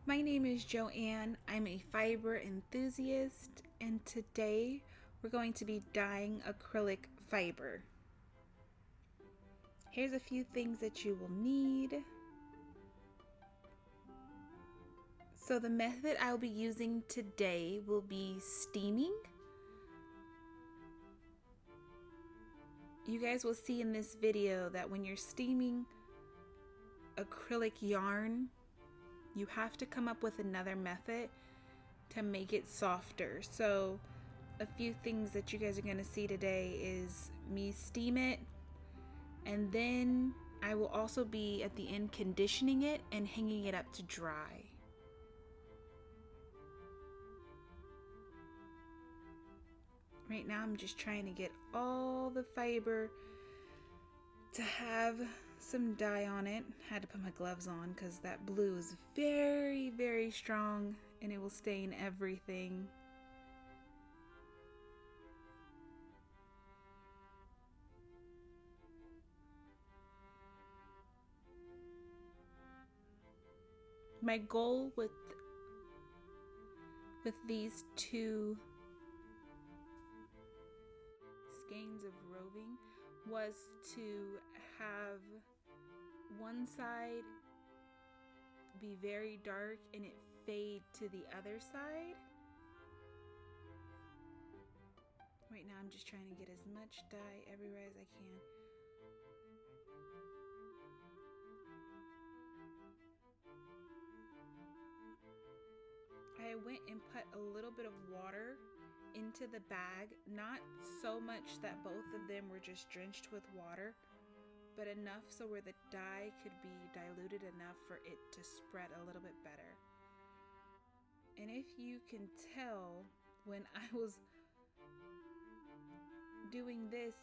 My name is Joanne. I'm a fiber enthusiast, and today we're going to be dyeing acrylic fiber. Here's a few things that you will need. So the method I'll be using today will be steaming. You guys will see in this video that when you're steaming acrylic yarn, you have to come up with another method to make it softer. So a few things that you guys are going to see today is me steam it, and then I will also be at the end conditioning it and hanging it up to dry. Right now I'm just trying to get all the fiber to have some dye on it. Had to put my gloves on because that blue is very, very strong and it will stain everything. My goal with these two skeins of roving was to have one side be very dark and it fade to the other side. Right now I'm just trying to get as much dye everywhere as I can. I went and put a little bit of water into the bag, not so much that both of them were just drenched with water, but enough so where the dye could be diluted enough for it to spread a little bit better. And if you can tell, when I was doing this,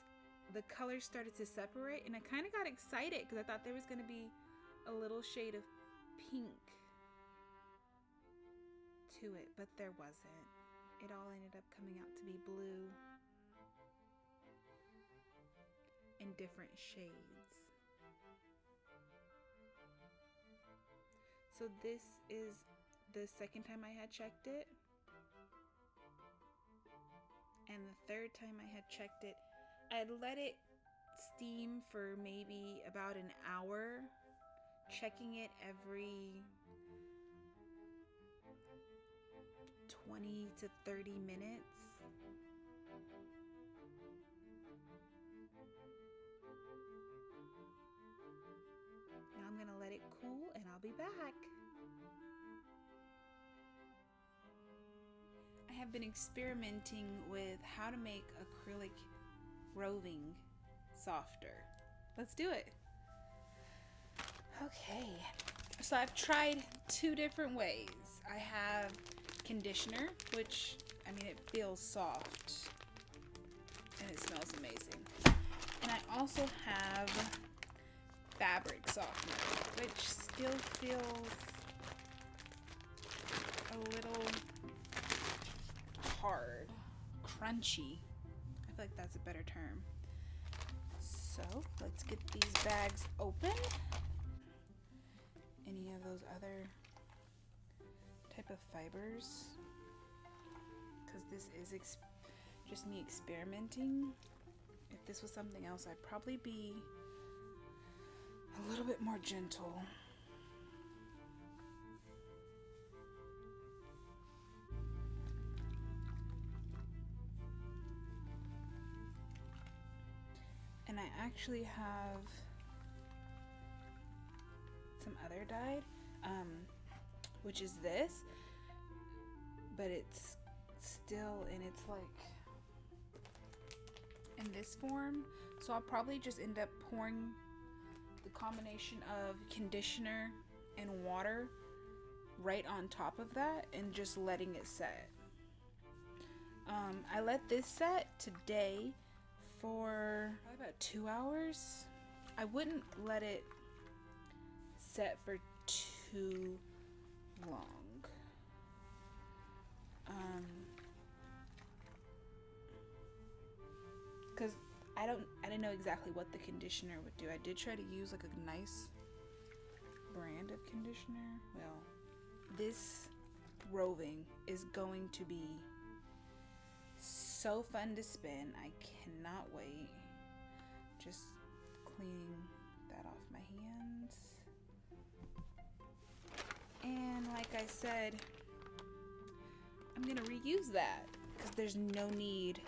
the colors started to separate and I kind of got excited because I thought there was going to be a little shade of pink to it, but there wasn't. It all ended up coming out to be blue in different shades. So this is the second time I had checked it, and the third time I had checked it, I had let it steam for maybe about an hour, checking it every 20 to 30 minutes. Now I'm gonna let it cool and I'll be back. I have been experimenting with how to make acrylic roving softer. Let's do it. Okay, so I've tried two different ways. I have conditioner, which, I mean, it feels soft and it smells amazing. And I also have fabric softener, which still feels a little hard, crunchy. I feel like that's a better term. So let's get these bags open. Any of those other type of fibers, because this is just me experimenting. If this was something else, I'd probably be a little bit more gentle. And I actually have some other dyed, which is this, but it's still in its like in this form. So I'll probably just end up pouring the combination of conditioner and water right on top of that and just letting it set. I let this set today for about 2 hours. I wouldn't let it set for too long. Because I didn't know exactly what the conditioner would do. I did try to use like a nice brand of conditioner. Well, This roving is going to be so fun to spin. I cannot wait. Just cleaning that off my hands. And like I said, I'm gonna reuse that because there's no need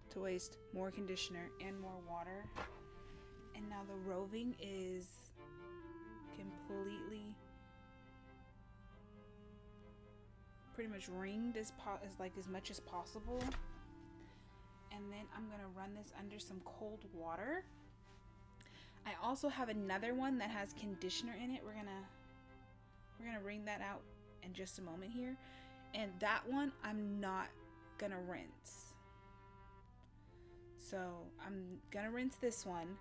to waste more conditioner and more water. And now the roving is completely pretty much ringed as much as possible. And then I'm gonna run this under some cold water. I also have another one that has conditioner in it. We're gonna wring that out in just a moment here. And that one I'm not gonna rinse. So I'm gonna rinse this one,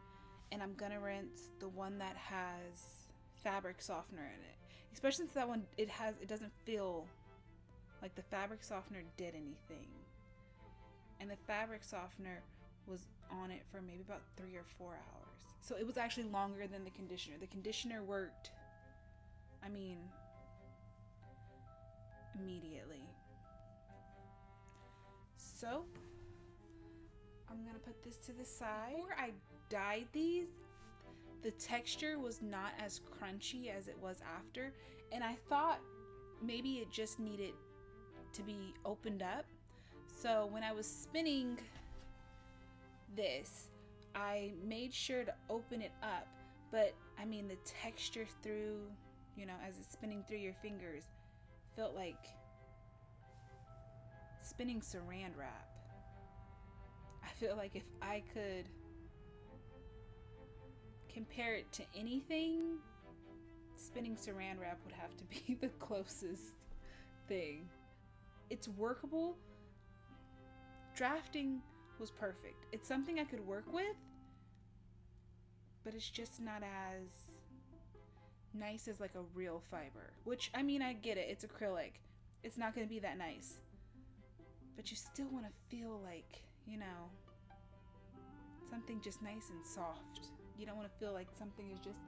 and I'm gonna rinse the one that has fabric softener in it. Especially since that one it doesn't feel like the fabric softener did anything. And the fabric softener was on it for maybe about 3 or 4 hours. So it was actually longer than the conditioner. The conditioner worked, I mean, immediately. So I'm gonna put this to the side. Before I dyed these, the texture was not as crunchy as it was after, and I thought maybe it just needed to be opened up. So when I was spinning this, I made sure to open it up, but I mean the texture through, you know, as it's spinning through your fingers, felt like spinning Saran Wrap. I feel like if I could compare it to anything, spinning Saran Wrap would have to be the closest thing. It's workable. Drafting was perfect. It's something I could work with, but it's just not as nice as like a real fiber. Which, I mean, I get it. It's acrylic. It's not going to be that nice. But you still want to feel like, you know, something just nice and soft. You don't want to feel like something is just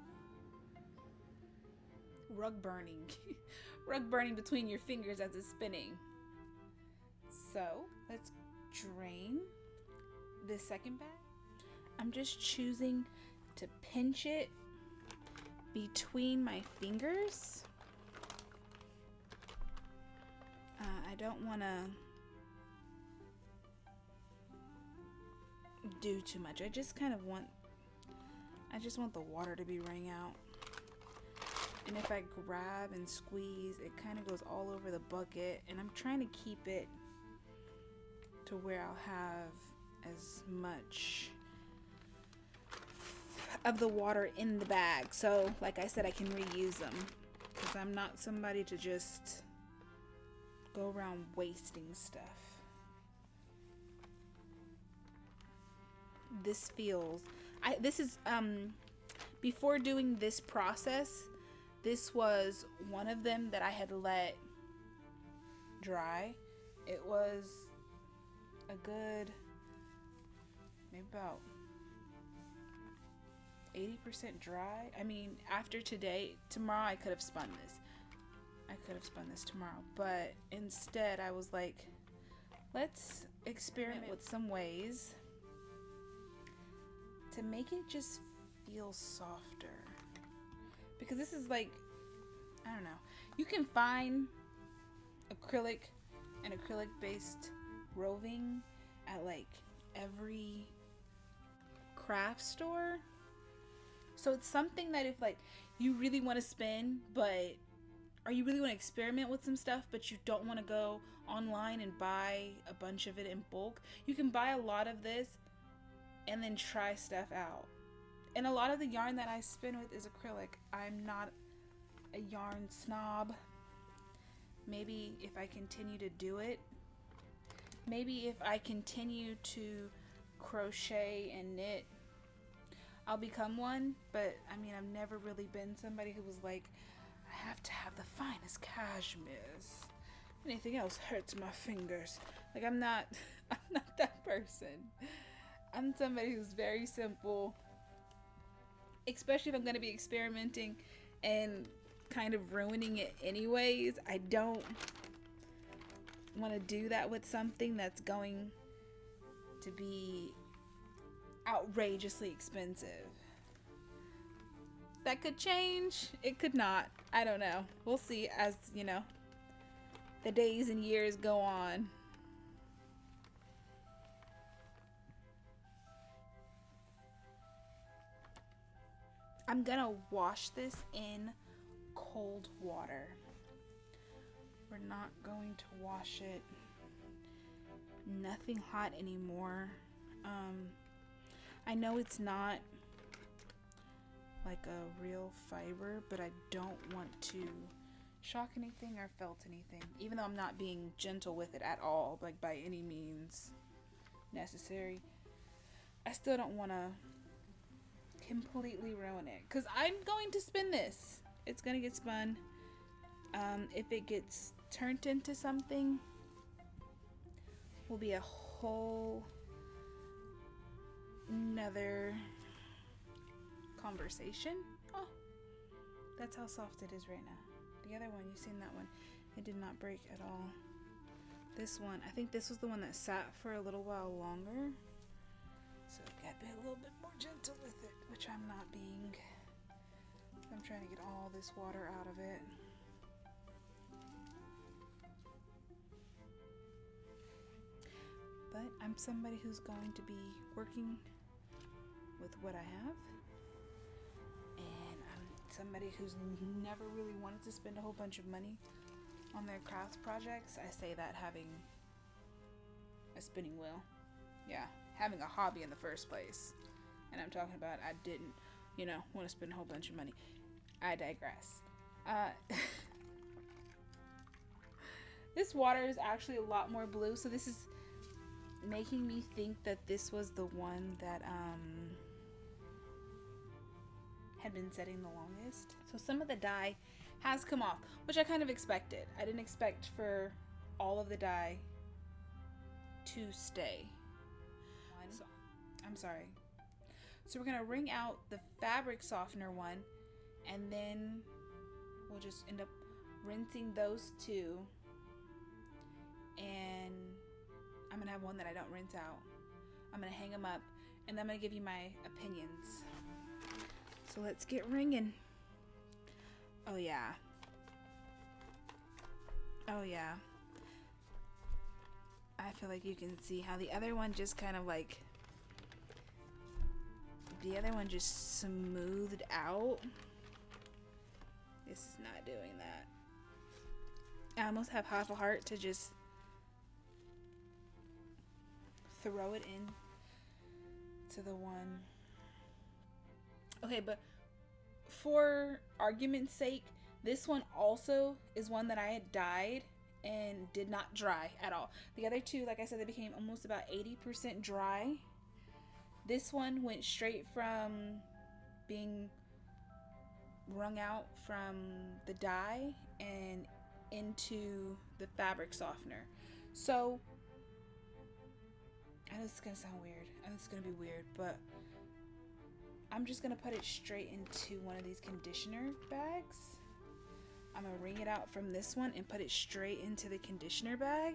rug burning. Rug burning between your fingers as it's spinning. So let's drain this second bag. I'm just choosing to pinch it between my fingers. I don't want to do too much. I just want the water to be wring out. And if I grab and squeeze, it kind of goes all over the bucket, and I'm trying to keep it to where I'll have as much of the water in the bag. So like I said, I can reuse them, because I'm not somebody to just go around wasting stuff. This feels, this is before doing this process, this was one of them that I had let dry. It was a good, maybe about 80% dry. I mean, after today, tomorrow I could have spun this. I could have spun this tomorrow, but instead I was like, let's experiment with some ways to make it just feel softer. Because this is like, I don't know. You can find acrylic and acrylic based roving at like every craft store. So it's something that if like you really want to spin, but or you really want to experiment with some stuff, but you don't want to go online and buy a bunch of it in bulk, you can buy a lot of this and then try stuff out. And a lot of the yarn that I spin with is acrylic. I'm not a yarn snob. Maybe if I continue to do it, maybe if I continue to crochet and knit, I'll become one. But I mean, I've never really been somebody who was like, I have to have the finest cashmeres. Anything else hurts my fingers. Like I'm not that person. I'm somebody who's very simple, especially if I'm going to be experimenting and kind of ruining it anyways. I don't want to do that with something that's going to be outrageously expensive. That could change. It could not. I don't know. We'll see as, you know, the days and years go on. I'm gonna wash this in cold water. We're not going to wash it nothing hot anymore. I know it's not like a real fiber, but I don't want to shock anything or felt anything, even though I'm not being gentle with it at all, like by any means necessary. I still don't want to completely ruin it, because I'm going to spin this. It's going to get spun. If it gets turned into something, will be a whole another conversation. Oh, that's how soft it is right now. The other one, you've seen that one, it did not break at all. This one, I think this was the one that sat for a little while longer, so I gotta be a little bit more gentle with it, which I'm not being. I'm trying to get all this water out of it. But I'm somebody who's going to be working with what I have, and I'm somebody who's never really wanted to spend a whole bunch of money on their crafts projects. I say that having a spinning wheel, yeah, having a hobby in the first place. And I'm talking about I didn't, you know, want to spend a whole bunch of money. I digress. This water is actually a lot more blue, so this is making me think that this was the one that had been setting the longest. So some of the dye has come off, which I kind of expected. I didn't expect for all of the dye to stay. So, I'm sorry. So we're gonna wring out the fabric softener one, and then we'll just end up rinsing those two, and I'm gonna have one that I don't rinse out. I'm gonna hang them up, and then I'm gonna give you my opinions. So let's get ringing. Oh yeah. Oh yeah. I feel like you can see how the other one just kind of like, the other one just smoothed out. This is not doing that. I almost have half a heart to just throw it in to the one. Okay, but for argument's sake, this one also is one that I had dyed and did not dry at all. The other two, like I said, they became almost about 80% dry. This one went straight from being wrung out from the dye and into the fabric softener. So I know this is gonna sound weird. I know it's gonna be weird, but I'm just gonna put it straight into one of these conditioner bags. I'm gonna wring it out from this one and put it straight into the conditioner bag.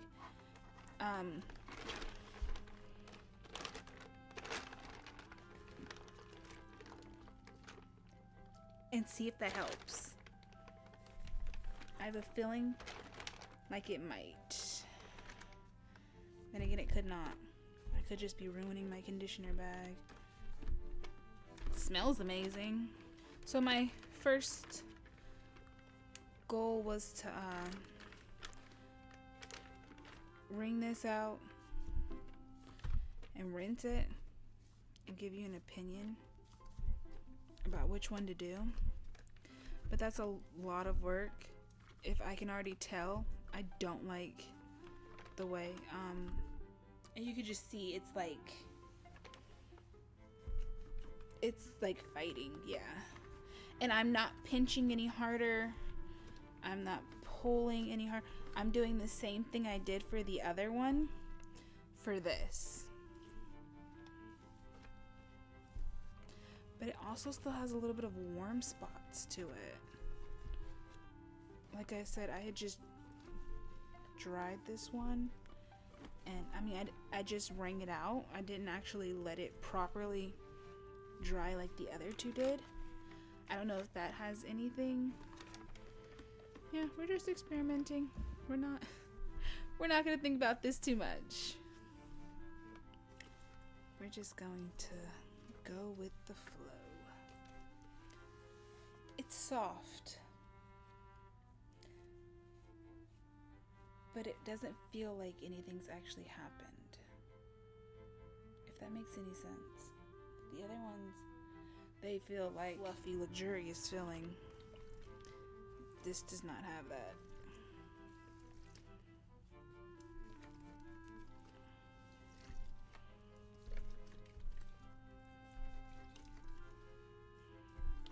And see if that helps. I have a feeling like it might. Then again, it could not. I could just be ruining my conditioner bag. It smells amazing. So my first goal was to wring this out and rinse it and give you an opinion about which one to do. But that's a lot of work. If I can already tell, I don't like the way and you could just see it's like fighting, yeah. And I'm not pinching any harder. I'm not pulling any harder. I'm doing the same thing I did for the other one for this. But it also still has a little bit of warm spots to it. like I said, I had just dried this one, and I mean, I just wring it out. I didn't actually let it properly dry like the other two did. I don't know if that has anything. Yeah, we're just experimenting. We're not gonna think about this too much. We're just going to go with the flow. It's soft, but it doesn't feel like anything's actually happened, if that makes any sense. The other ones, they feel like fluffy, luxurious feeling. This does not have that.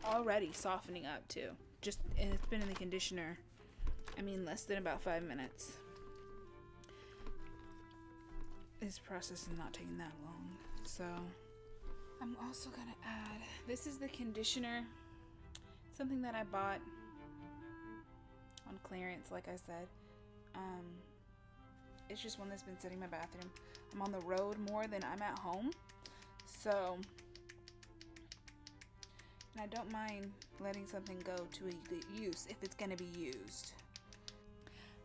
Already softening up too. And it's been in the conditioner, I mean, less than about 5 minutes. This process is not taking that long. So I'm also gonna add, this is the conditioner, something that I bought on clearance, like I said. It's just one that's been sitting in my bathroom. I'm on the road more than I'm at home, so, and I don't mind letting something go to a good use if it's gonna be used.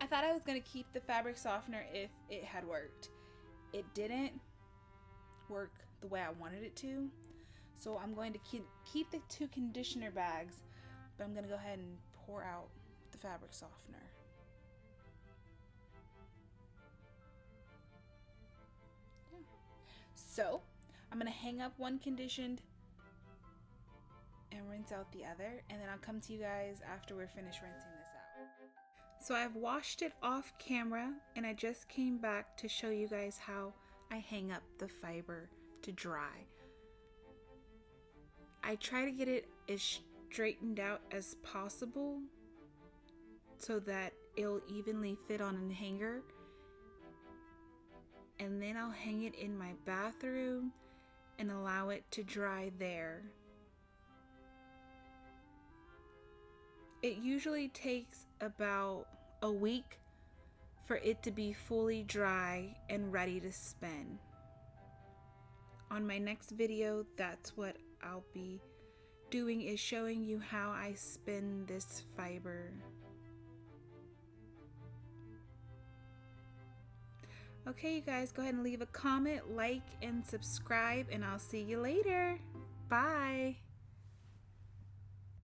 I thought I was gonna keep the fabric softener if it had worked. It didn't work the way I wanted it to, so I'm going to keep the 2 conditioner bags, but I'm gonna go ahead and pour out the fabric softener. Yeah. So I'm gonna hang up one conditioned and rinse out the other, and then I'll come to you guys after we're finished rinsing this out. So I've washed it off camera, and I just came back to show you guys how I hang up the fiber to dry. I try to get it as straightened out as possible so that it'll evenly fit on a hanger, and then I'll hang it in my bathroom and allow it to dry there. It usually takes about a week for it to be fully dry and ready to spin. On my next video, that's what I'll be doing, is showing you how I spin this fiber. Okay, you guys, go ahead and leave a comment, like, and subscribe, and I'll see you later. Bye.